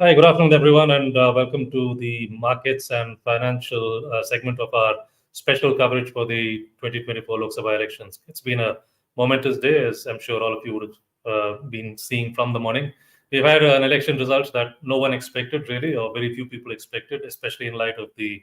Hi, good afternoon, everyone, and welcome to the markets and financial segment of our special coverage for the 2024 Lok Sabha elections. It's been a momentous day, as I'm sure all of you would have been seeing from the morning. We've had an election result that no one expected, really, or very few people expected, especially in light of the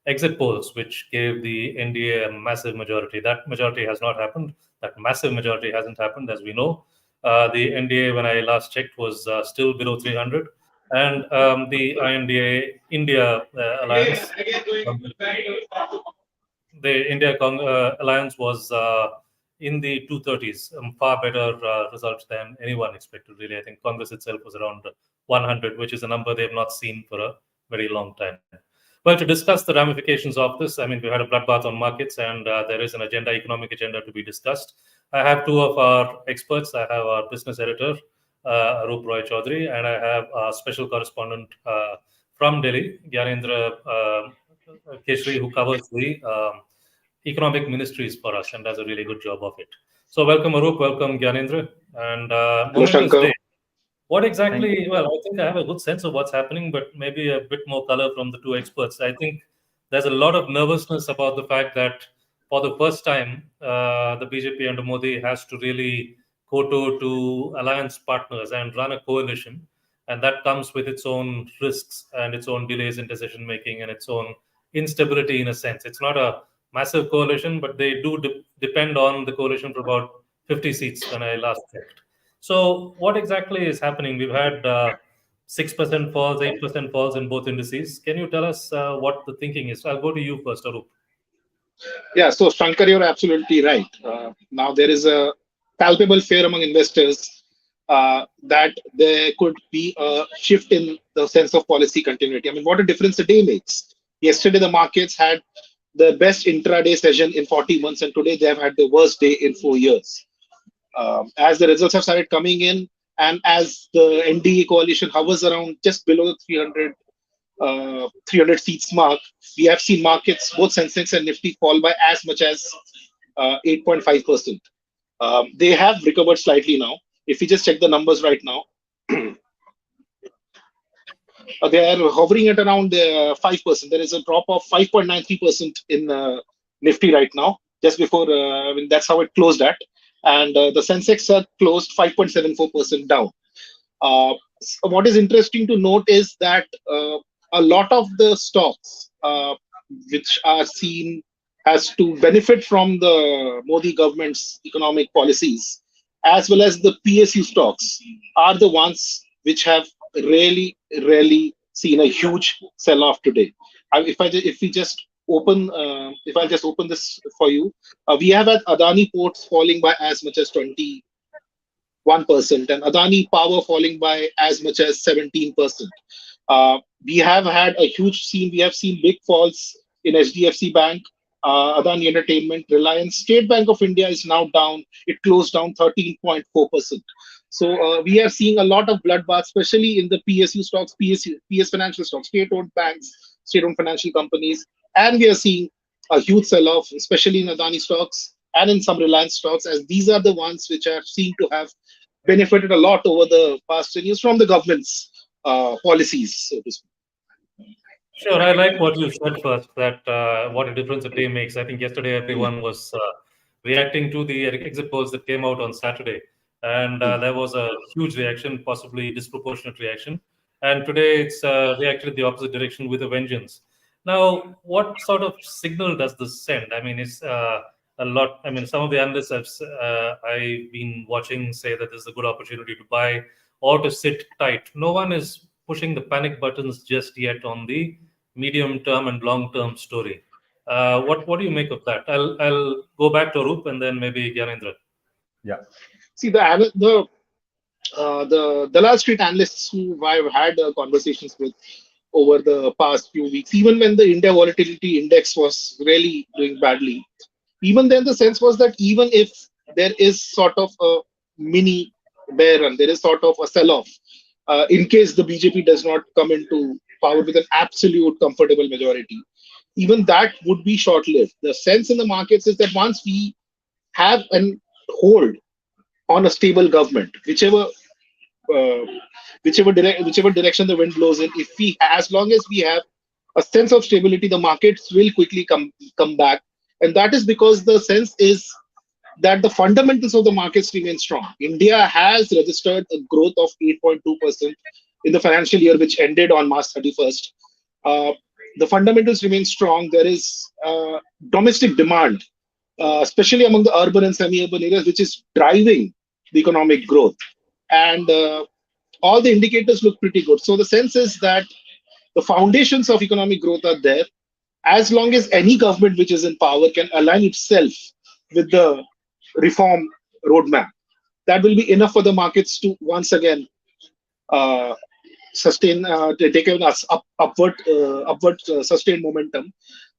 exit polls, which gave the NDA a massive majority. That majority has not happened. That massive majority hasn't happened, as we know. The NDA, when I last checked, was still below 300. And the INDA India alliance, um, the India alliance was in the 230s, far better results than anyone expected, really. I think Congress itself was around 100, which is a number they've not seen for a very long time. Well, to discuss the ramifications of this, I mean, we had a bloodbath on markets, and there is an economic agenda to be discussed. I have two of our experts. I have our business editor, Arup Roychoudhary, and I have a special correspondent from Delhi, Gyanendra Keshri, who covers the economic ministries for us and does a really good job of it. So welcome Arup, welcome Gyanendra, and Hello, momentous Shankar. day. What exactly, well, I think I have a good sense of what's happening, but maybe a bit more color from the two experts. I think there's a lot of nervousness about the fact that for the first time, the BJP under Modi has to really kowtow to alliance partners and run a coalition. And that comes with its own risks and its own delays in decision making and its own instability in a sense. It's not a massive coalition, but they do depend on the coalition for about 50 seats when I last checked. So, what exactly is happening? We've had 6% falls, 8% falls in both indices. Can you tell us what the thinking is? I'll go to you first, Arup. Yeah, so Shankar, you're absolutely right. Now there is a palpable fear among investors that there could be a shift in the sense of policy continuity. I mean, what a difference a day makes. Yesterday, the markets had the best intraday session in 40 months, and today they have had the worst day in 4 years. As the results have started coming in, and as the NDA coalition hovers around just below the 300 seats mark, we have seen markets, both Sensex and Nifty, fall by as much as 8.5%. They have recovered slightly now. If you just check the numbers right now, they are hovering at around 5%. There is a drop of 5.93% in Nifty right now, just before, I mean, that's how it closed at. And the Sensex closed 5.74% down. So what is interesting to note is that a lot of the stocks which are seen as to benefit from the Modi government's economic policies, as well as the PSU stocks, are the ones which have really seen a huge sell-off today. If we just open, if I just open this for you, we have had Adani ports falling by as much as 21%, and Adani Power falling by as much as 17%. We have had a huge scene. We have seen big falls in HDFC Bank, Adani Entertainment, Reliance. State Bank of India is now down. It closed down 13.4%. So we are seeing a lot of bloodbath, especially in the PSU stocks, PS financial stocks, state-owned banks, state-owned financial companies. And we are seeing a huge sell-off, especially in Adani stocks and in some Reliance stocks, as these are the ones which are seen to have benefited a lot over the past 10 years from the government's policies, so to speak. Sure, I like what you said first, that what a difference a day makes. I think yesterday everyone was reacting to the exit polls that came out on Saturday, and there was a huge reaction, possibly disproportionate reaction. And today it's reacted the opposite direction with a vengeance. Now, what sort of signal does this send? I mean, it's a lot. I mean, some of the analysts I've been watching say that this is a good opportunity to buy or to sit tight. No one is pushing the panic buttons just yet on the medium term and long term story. What do you make of that? I'll go back to Arup and then maybe Gyanendra. Yeah. See, the Dalal Street analysts who I've had conversations with over the past few weeks, even when the India volatility index was really doing badly, even then the sense was that even if there is sort of a mini bear run, there is sort of a sell-off, in case the BJP does not come into power with an absolute comfortable majority, even that would be short-lived. The sense in the markets is that once we have an hold on a stable government, whichever whichever direction the wind blows in. If we, as long as we have a sense of stability, the markets will quickly come back, and that is because the sense is that the fundamentals of the markets remain strong. India has registered a growth of 8.2% in the financial year which ended on March 31st. The fundamentals remain strong. There is domestic demand, especially among the urban and semi-urban areas, which is driving the economic growth. And all the indicators look pretty good. So the sense is that the foundations of economic growth are there. As long as any government which is in power can align itself with the reform roadmap, that will be enough for the markets to once again uh, sustain, take us upward sustained momentum.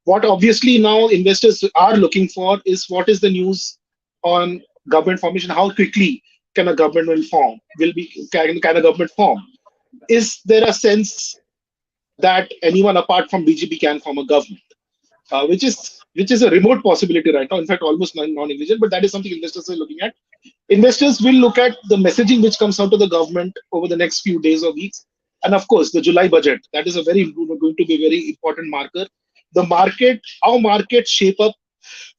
What obviously now investors are looking for is what is the news on government formation? How quickly can a government will form? Can a government form? Is there a sense that anyone apart from BJP can form a government? Which is a remote possibility right now. In fact, almost non-existent. But that is something investors are looking at. Investors will look at the messaging which comes out of the government over the next few days or weeks, and of course, the July budget. That is going to be a very important marker. The market, how markets shape up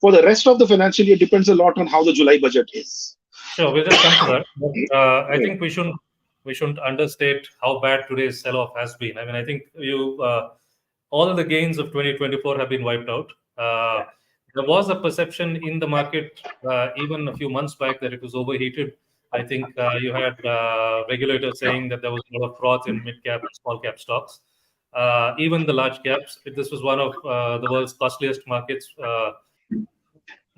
for the rest of the financial year depends a lot on how the July budget is. Sure, we'll just come to that. But, I Yeah. think we shouldn't understate how bad today's sell-off has been. I mean, I think all of the gains of 2024 have been wiped out. There was a perception in the market even a few months back that it was overheated. I think you had regulators saying that there was a lot of froth in mid-cap, small-cap stocks. Even the large caps. This was one of the world's costliest markets.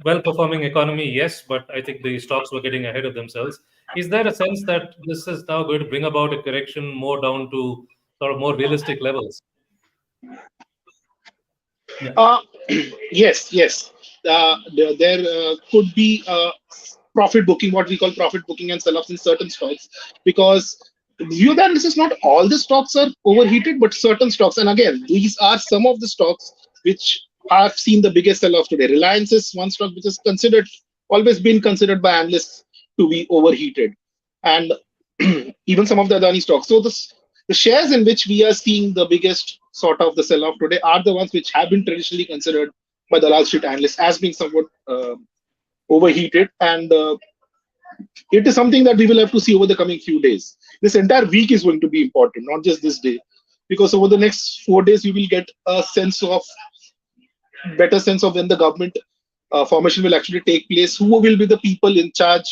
Well-performing economy, yes, but I think the stocks were getting ahead of themselves. Is there a sense that this is now going to bring about a correction more down to sort of more realistic levels? Uh, yes. There could be profit booking, what we call profit booking and sell-offs in certain stocks, because view the analysis, not all the stocks are overheated, but certain stocks. And again, these are some of the stocks which have seen the biggest sell-off today. Reliance is one stock which is always been considered by analysts to be overheated, and even some of the Adani stocks. So the shares in which we are seeing the biggest sort of the sell-off today are the ones which have been traditionally considered by the large street analysts as being somewhat overheated, and it is something that we will have to see over the coming few days. This entire week is going to be important, not just this day, because over the next 4 days we will get a better sense of when the government formation will actually take place, who will be the people in charge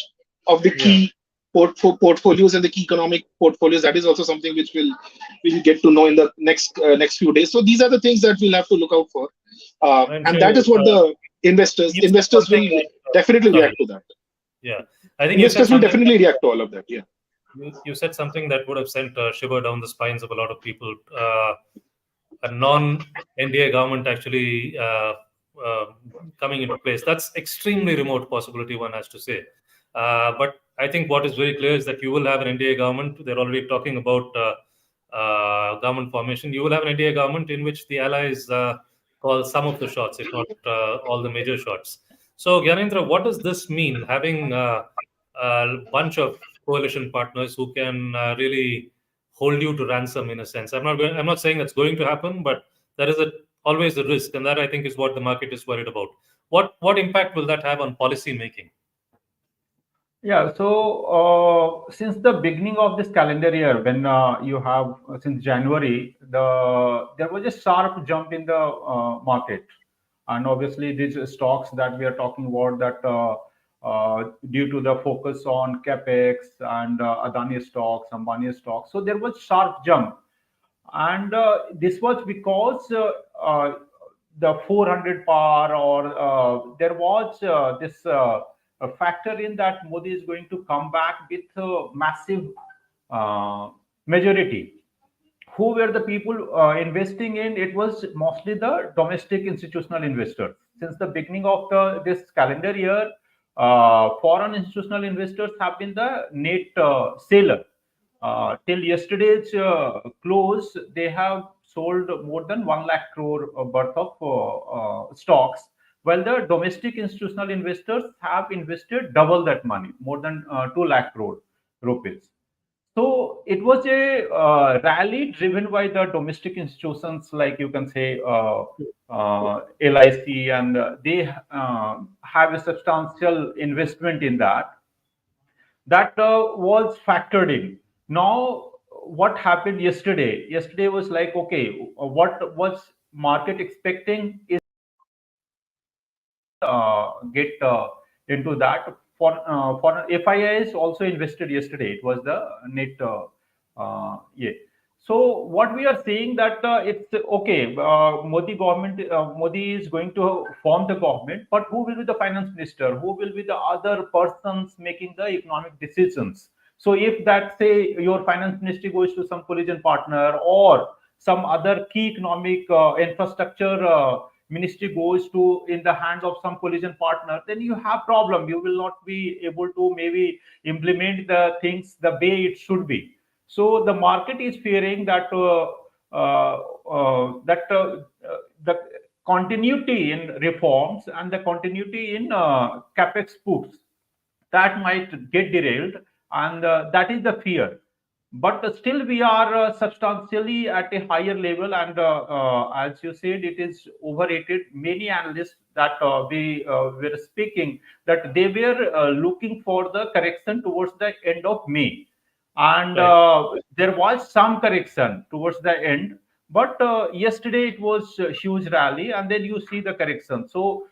of the key portfolios and the key economic portfolios. That is also something which we'll get to know in the next few days. So these are the things that we'll have to look out for, and that is what the investors will definitely react to that. Yeah, I think investors will definitely react to all of that. Yeah, you said something that would have sent a shiver down the spines of a lot of people. A non-NDA government actually coming into place. That's extremely remote possibility, one has to say. But I think what is very clear is that you will have an NDA government. They're already talking about government formation. You will have an NDA government in which the allies call some of the shots, if not all the major shots. So, Gyanendra, what does this mean? Having a bunch of coalition partners who can really hold you to ransom, in a sense. I'm not saying that's going to happen, but there is always a risk, and that I think is what the market is worried about. What impact will that have on policy making? Yeah, so since the beginning of this calendar year, when you have since January, there was a sharp jump in the market, and obviously these stocks that we are talking about due to the focus on capex and Adani stocks, Ambani stocks, so there was sharp jump, and this was because the 400 par, or there was this a factor in that Modi is going to come back with a massive majority. Who were the people investing in? It was mostly the domestic institutional investors. Since the beginning of this calendar year, foreign institutional investors have been the net seller. Till yesterday's close, they have sold more than 1 lakh crore worth of stocks, while the domestic institutional investors have invested double that money, more than 2 lakh crore rupees. So it was a rally driven by the domestic institutions, like you can say LIC, and they have a substantial investment in that. That was factored in. Now, what happened yesterday? Yesterday was like, okay, what was market expecting is get into that. For FIIs also invested yesterday. It was the net. Yeah. So what we are saying that it's okay. Modi government, Modi is going to form the government, but who will be the finance minister? Who will be the other persons making the economic decisions? So if that, say, your finance ministry goes to some collision partner or some other key economic infrastructure ministry goes to in the hands of some collision partner, then you have problem. You will not be able to maybe implement the things the way it should be. So the market is fearing that the continuity in reforms and the continuity in capex puts, that might get derailed, and that is the fear. But still we are substantially at a higher level, and as you said, it is overrated. Many analysts that we were speaking, that they were looking for the correction towards the end of May, and Right. there was some correction towards the end, but yesterday it was a huge rally, and then you see the correction. So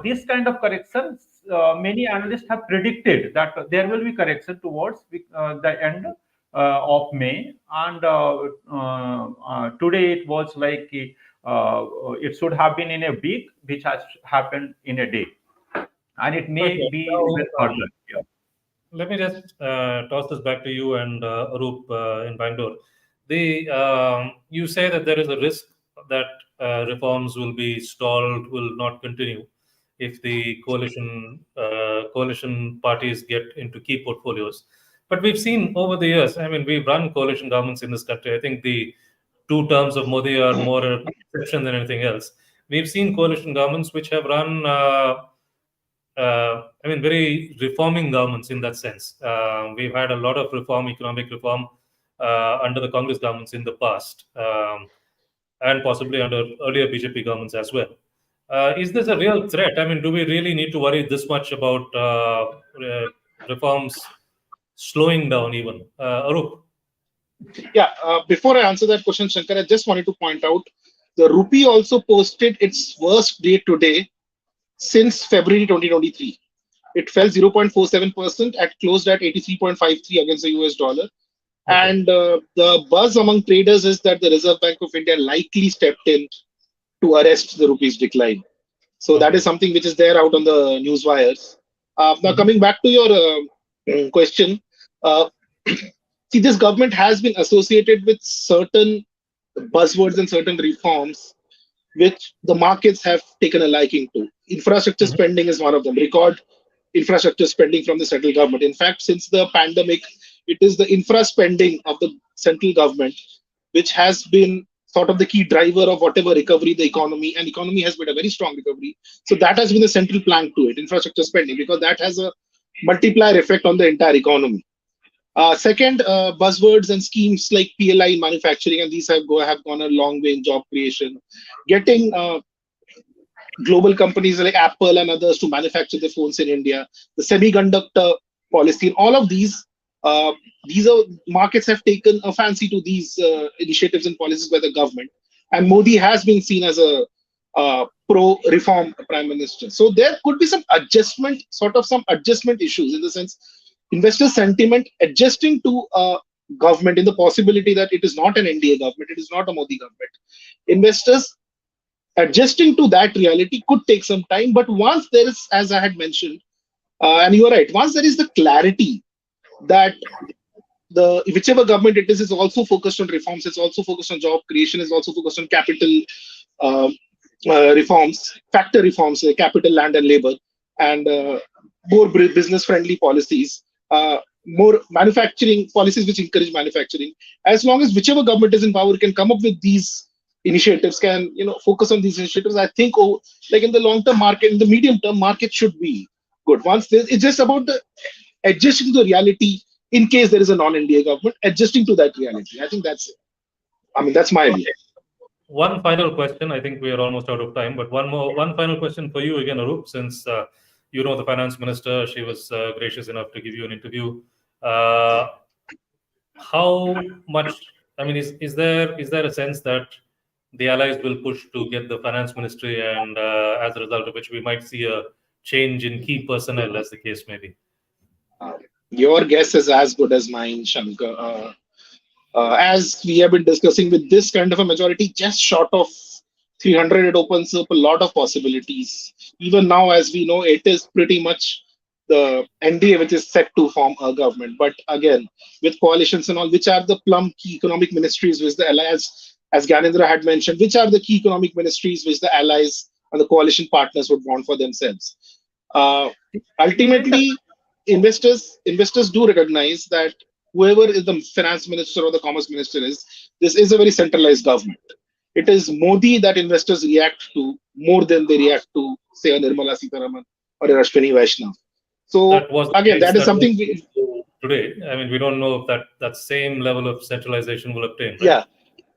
this kind of corrections, many analysts have predicted that there will be correction towards the end of May, and today it was like it should have been in a week, which has happened in a day, and it may Okay. be Now, even further. Yeah. let me just toss this back to you and Arup in Bangalore. You say that there is a risk that reforms will be stalled, will not continue if the coalition parties get into key portfolios. But we've seen over the years. I mean, we've run coalition governments in this country. I think the 2 terms of Modi are more an exception than anything else. We've seen coalition governments which have run. I mean, very reforming governments in that sense. We've had a lot of reform, economic reform, under the Congress governments in the past, and possibly under earlier BJP governments as well. Is this a real threat? I mean, do we really need to worry this much about reforms slowing down even? Arup? Yeah, before I answer that question, Shankar, I just wanted to point out the rupee also posted its worst day today since February 2023. It fell 0.47% at closed at 83.53 against the US dollar. Okay. And the buzz among traders is that the Reserve Bank of India likely stepped in to arrest the rupee's decline. So that Okay. is something which is there out on the news wires. Now, coming back to your question, uh, see, this government has been associated with certain buzzwords and certain reforms which the markets have taken a liking to. Infrastructure Mhm. spending is one of them. Record infrastructure spending from the central government. In fact, since the pandemic, it is the infra spending of the central government which has been sort of the key driver of whatever recovery the economy, and economy has been a very strong recovery. So that has been the central plank to it, infrastructure spending, because that has a multiplier effect on the entire economy. Second, buzzwords and schemes like PLI in manufacturing, and these have gone a long way in job creation. Getting global companies like Apple and others to manufacture their phones in India, the semiconductor policy, and all of these are markets have taken a fancy to these initiatives and policies by the government, and Modi has been seen as a pro-reform prime minister. So there could be some adjustment issues, in the sense investor sentiment adjusting to government, in the possibility that it is not an NDA government, it is not a Modi government. Investors adjusting to that reality could take some time, but once there is, as I had mentioned, and you are right, once there is the clarity that the whichever government it is also focused on reforms, it's also focused on job creation, is also focused on capital uh, reforms, factor reforms, capital, land, and labor, and more business friendly policies, more manufacturing policies which encourage manufacturing. As long as whichever government is in power can come up with these initiatives, can focus on these initiatives, I think, like in the long term market, in the medium term market should be good. Once it's just about the adjusting to the reality in case there is a non-NDA government, adjusting to that reality. I think that's it. I mean, that's my view. One final question. I think we are almost out of time, but one final question for you again, Arup, since you know the finance minister, she was gracious enough to give you an interview. How much? I mean, is there a sense that the allies will push to get the finance ministry, and as a result of which we might see a change in key personnel, as the case may be? Your guess is as good as mine, Shankar. As we have been discussing, with this kind of a majority, just short of 300, it opens up a lot of possibilities. Even now, as we know, it is pretty much the NDA which is set to form a government. But again, with coalitions and all, which are the plum key economic ministries which the allies, as Gyanendra had mentioned, which are the key economic ministries which the allies and the coalition partners would want for themselves? Ultimately, investors do recognize that whoever is the finance minister or the commerce minister this is a very centralized government. It is Modi that investors react to more than they react to, say, a Nirmala Sitaraman or a Ashwini Vaishnav. So again, that is something today. I mean, we don't know if that same level of centralization will obtain. Right?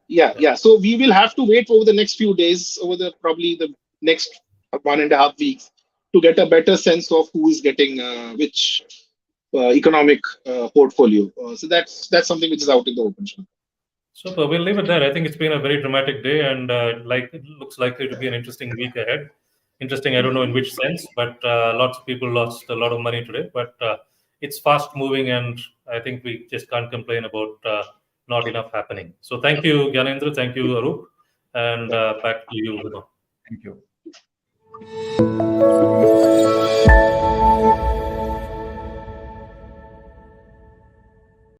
Yeah. So we will have to wait over the next few days, over probably the next 1.5 weeks, to get a better sense of who is getting which economic portfolio. So that's something which is out in the open. Super. We'll leave it there. I think it's been a very dramatic day, and it looks likely to be an interesting week ahead. Interesting, I don't know in which sense, but lots of people lost a lot of money today. But it's fast moving, and I think we just can't complain about not enough happening. So thank you, Gyanendra. Thank you, Arup. And back to you, Vino. Thank you.